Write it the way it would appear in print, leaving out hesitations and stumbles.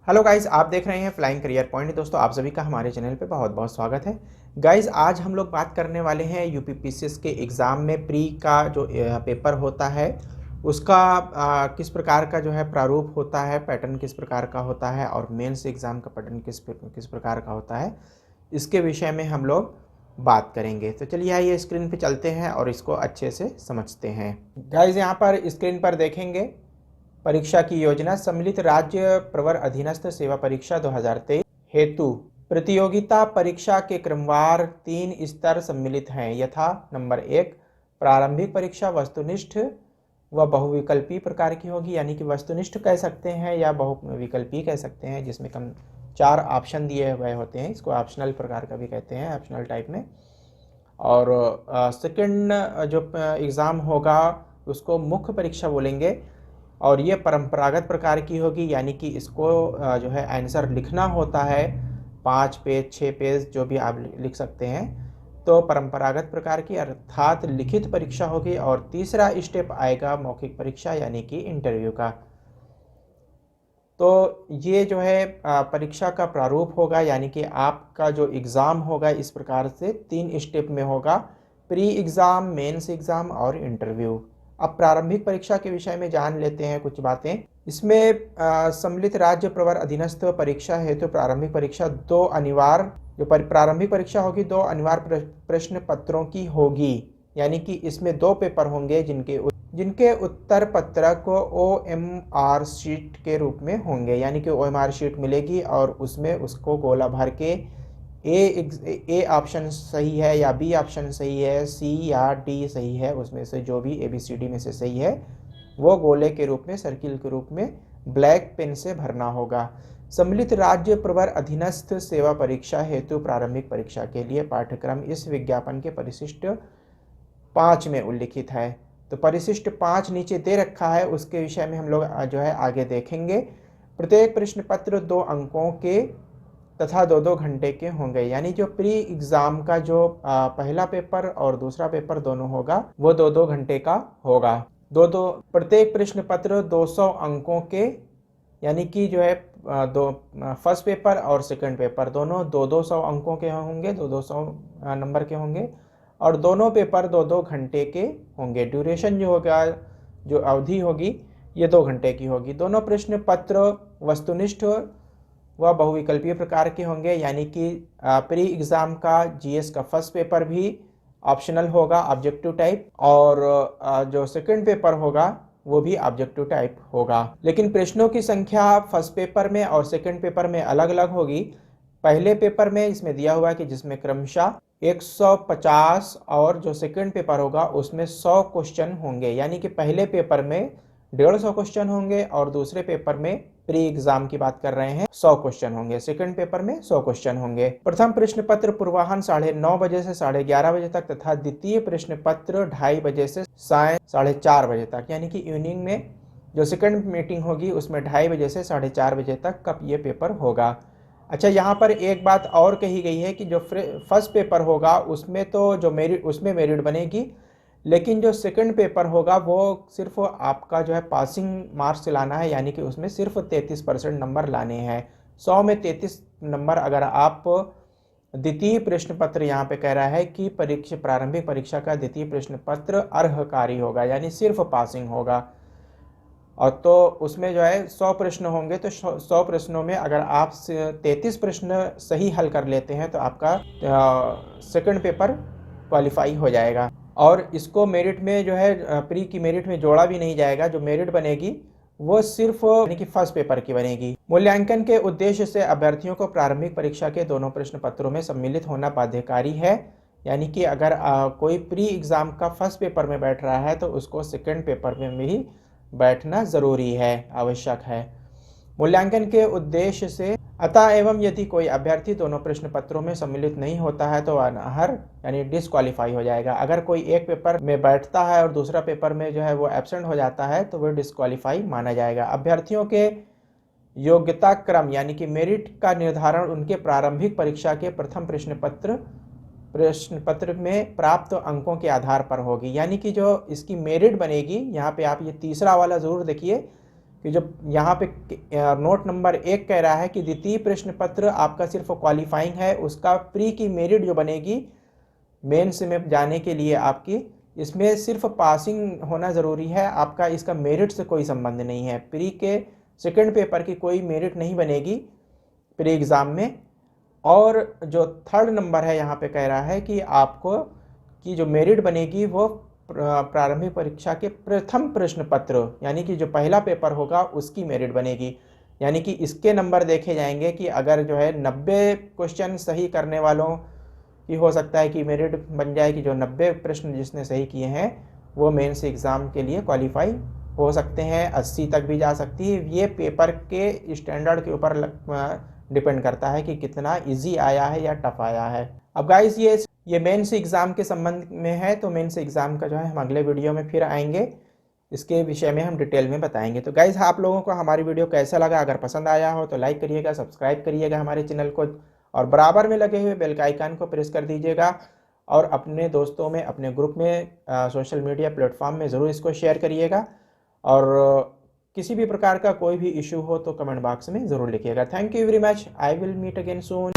Hello guys, आप देख रहे हैं फ्लाइंग करियर पॉइंट। दोस्तों, आप सभी का हमारे चैनल पे बहुत बहुत स्वागत है। गाइस, आज हम लोग बात करने वाले हैं यूपीपीसीएस के एग्ज़ाम में प्री का जो पेपर होता है उसका किस प्रकार का जो है प्रारूप होता है, पैटर्न किस प्रकार का होता है और मेंस एग्ज़ाम का पैटर्न किस प्रकार का होता है, इसके विषय में हम लोग बात करेंगे। तो चलिए आइए स्क्रीन पे चलते हैं और इसको अच्छे से समझते हैं। गाइस, यहाँ पर स्क्रीन पर देखेंगे परीक्षा की योजना। सम्मिलित राज्य प्रवर अधीनस्थ सेवा परीक्षा 2023 हेतु प्रतियोगिता परीक्षा के क्रमवार 3 स्तर सम्मिलित हैं, यथा नंबर 1 प्रारंभिक परीक्षा वस्तुनिष्ठ व बहुविकल्पी प्रकार की होगी, यानी कि वस्तुनिष्ठ कह सकते हैं या बहुविकल्पी कह सकते हैं, जिसमें कम 4 ऑप्शन दिए हुए होते हैं। इसको ऑप्शनल प्रकार का भी कहते हैं, ऑप्शनल टाइप में। और सेकंड जो एग्ज़ाम होगा उसको मुख्य परीक्षा बोलेंगे और ये परंपरागत प्रकार की होगी, यानी कि इसको जो है आंसर लिखना होता है 5 पेज 6 पेज जो भी आप लिख सकते हैं। तो परंपरागत प्रकार की अर्थात लिखित परीक्षा होगी। और तीसरा स्टेप आएगा मौखिक परीक्षा यानी कि इंटरव्यू का। तो ये जो है परीक्षा का प्रारूप होगा, यानी कि आपका जो एग्ज़ाम होगा इस प्रकार से 3 स्टेप में होगा: प्री एग्ज़ाम, मेंस एग्ज़ाम और इंटरव्यू। अब प्रारंभिक परीक्षा के विषय में जान लेते हैं कुछ बातें। इसमें सम्मिलित राज्य प्रवर अधीनस्थ परीक्षा हेतु प्रारंभिक परीक्षा प्रारंभिक परीक्षा होगी 2 अनिवार्य प्रश्न पत्रों की होगी, यानी कि इसमें 2 पेपर होंगे जिनके उत्तर पत्रक OMR शीट के रूप में होंगे, यानी कि OMR शीट मिलेगी और उसमें उसको गोला भर के ए ऑप्शन सही है या बी ऑप्शन सही है, सी या डी सही है, उसमें से जो भी ABCD में से सही है वो गोले के रूप में, सर्किल के रूप में ब्लैक पेन से भरना होगा। सम्मिलित राज्य प्रवर अधीनस्थ सेवा परीक्षा हेतु प्रारंभिक परीक्षा के लिए पाठ्यक्रम इस विज्ञापन के परिशिष्ट 5 में उल्लिखित है। तो परिशिष्ट 5 नीचे दे रखा है, उसके विषय में हम लोग जो है आगे देखेंगे। प्रत्येक प्रश्न पत्र 2 अंकों के तथा 2-2 घंटे के होंगे, यानी जो प्री एग्ज़ाम का जो पहला पेपर और दूसरा पेपर दोनों होगा वो 2-2 घंटे का होगा। प्रत्येक प्रश्न पत्र 200 अंकों के, यानी कि जो है फर्स्ट पेपर और सेकंड पेपर दोनों 200 अंकों के होंगे, 200 नंबर के होंगे और दोनों पेपर 2-2 घंटे के होंगे। ड्यूरेशन जो होगा, जो अवधि होगी, ये 2 घंटे की होगी। दोनों प्रश्न पत्र वस्तुनिष्ठ व बहुविकल्पीय प्रकार के होंगे, यानी कि प्री एग्ज़ाम का GS का फर्स्ट पेपर भी ऑप्शनल होगा, ऑब्जेक्टिव टाइप, और जो सेकंड पेपर होगा वो भी ऑब्जेक्टिव टाइप होगा। लेकिन प्रश्नों की संख्या फर्स्ट पेपर में और सेकंड पेपर में अलग अलग होगी। पहले पेपर में इसमें दिया हुआ है कि जिसमें क्रमशः 150 और जो सेकंड पेपर होगा उसमें 100 क्वेश्चन होंगे, यानी कि पहले पेपर में 150 क्वेश्चन होंगे और दूसरे पेपर में प्री एग्जाम की बात कर रहे हैं 100 क्वेश्चन होंगे, सेकंड पेपर में 100 क्वेश्चन होंगे। प्रथम प्रश्न पत्र पूर्वाह्न 9:30 बजे से 11:30 बजे तक तथा द्वितीय प्रश्न पत्र 2:30 बजे से साय 4:30 बजे तक, यानी कि इवनिंग में जो सेकंड मीटिंग होगी उसमें 2:30 बजे से 4:30 बजे तक का ये पेपर होगा। अच्छा, यहाँ पर एक बात और कही गई है कि जो फर्स्ट पेपर होगा उसमें तो जो मेरिट बनेगी, लेकिन जो सेकंड पेपर होगा वो सिर्फ आपका जो है पासिंग मार्क्स लाना है, यानी कि उसमें सिर्फ 33% नंबर लाने हैं। 100 में 33 नंबर अगर आप द्वितीय प्रश्न पत्र, यहाँ पे कह रहा है कि प्रारंभिक परीक्षा का द्वितीय प्रश्न पत्र अर्हकारी होगा, यानी सिर्फ पासिंग होगा। और तो उसमें जो है 100 प्रश्न होंगे, तो 100 प्रश्नों में अगर आप 33 प्रश्न सही हल कर लेते हैं तो आपका सेकंड पेपर क्वालिफाई हो जाएगा। और इसको मेरिट में जो है प्री की मेरिट में जोड़ा भी नहीं जाएगा। जो मेरिट बनेगी वो सिर्फ यानी कि फर्स्ट पेपर की बनेगी। मूल्यांकन के उद्देश्य से अभ्यर्थियों को प्रारंभिक परीक्षा के दोनों प्रश्न पत्रों में सम्मिलित होना बाध्यकारी है, यानी कि अगर कोई प्री एग्जाम का फर्स्ट पेपर में बैठ रहा है तो उसको सेकंड पेपर में भी बैठना ज़रूरी है, आवश्यक है। मूल्यांकन के उद्देश्य से अतः एवं यदि कोई अभ्यर्थी दोनों प्रश्न पत्रों में सम्मिलित नहीं होता है तो अनर्ह यानी डिस्क्वालीफाई हो जाएगा। अगर कोई एक पेपर में बैठता है और दूसरा पेपर में जो है वो एब्सेंट हो जाता है तो वो डिस्क्वालीफाई माना जाएगा। अभ्यर्थियों के योग्यता क्रम यानी कि मेरिट का निर्धारण उनके प्रारंभिक परीक्षा के प्रथम प्रश्न पत्र में प्राप्त अंकों के आधार पर होगी, यानी कि जो इसकी मेरिट बनेगी, यहाँ पे आप ये तीसरा वाला ज़रूर देखिए कि जो यहाँ पे नोट नंबर 1 कह रहा है कि द्वितीय प्रश्न पत्र आपका सिर्फ क्वालिफाइंग है, उसका प्री की मेरिट जो बनेगी मेंस में जाने के लिए आपकी, इसमें सिर्फ पासिंग होना ज़रूरी है, आपका इसका मेरिट से कोई संबंध नहीं है। प्री के सेकंड पेपर की कोई मेरिट नहीं बनेगी प्री एग्ज़ाम में। और जो थर्ड नंबर है यहाँ पे कह रहा है कि आपको की जो मेरिट बनेगी वो प्रारंभिक परीक्षा के प्रथम प्रश्न पत्र, यानी कि जो पहला पेपर होगा उसकी मेरिट बनेगी। यानी कि इसके नंबर देखे जाएंगे कि अगर जो है 90 क्वेश्चन सही करने वालों की हो सकता है कि मेरिट बन जाए कि जो 90 प्रश्न जिसने सही किए हैं वो मेंस एग्ज़ाम के लिए क्वालिफाई हो सकते हैं, 80 तक भी जा सकती है। ये पेपर के स्टैंडर्ड के ऊपर डिपेंड करता है कि कितना इजी आया है या टफ आया है। अब गाइस ये मेंस एग्ज़ाम के संबंध में है, तो मेंस एग्ज़ाम का जो है हम अगले वीडियो में फिर आएंगे, इसके विषय में हम डिटेल में बताएंगे। तो गाइस आप लोगों को हमारी वीडियो कैसा लगा, अगर पसंद आया हो तो लाइक करिएगा, सब्सक्राइब करिएगा हमारे चैनल को, और बराबर में लगे हुए बेल का आइकन को प्रेस कर दीजिएगा, और अपने दोस्तों में, अपने ग्रुप में, सोशल मीडिया प्लेटफॉर्म में ज़रूर इसको शेयर करिएगा। और किसी भी प्रकार का कोई भी इशू हो तो कमेंट बॉक्स में ज़रूर लिखिएगा। Thank you very much. I will meet again soon.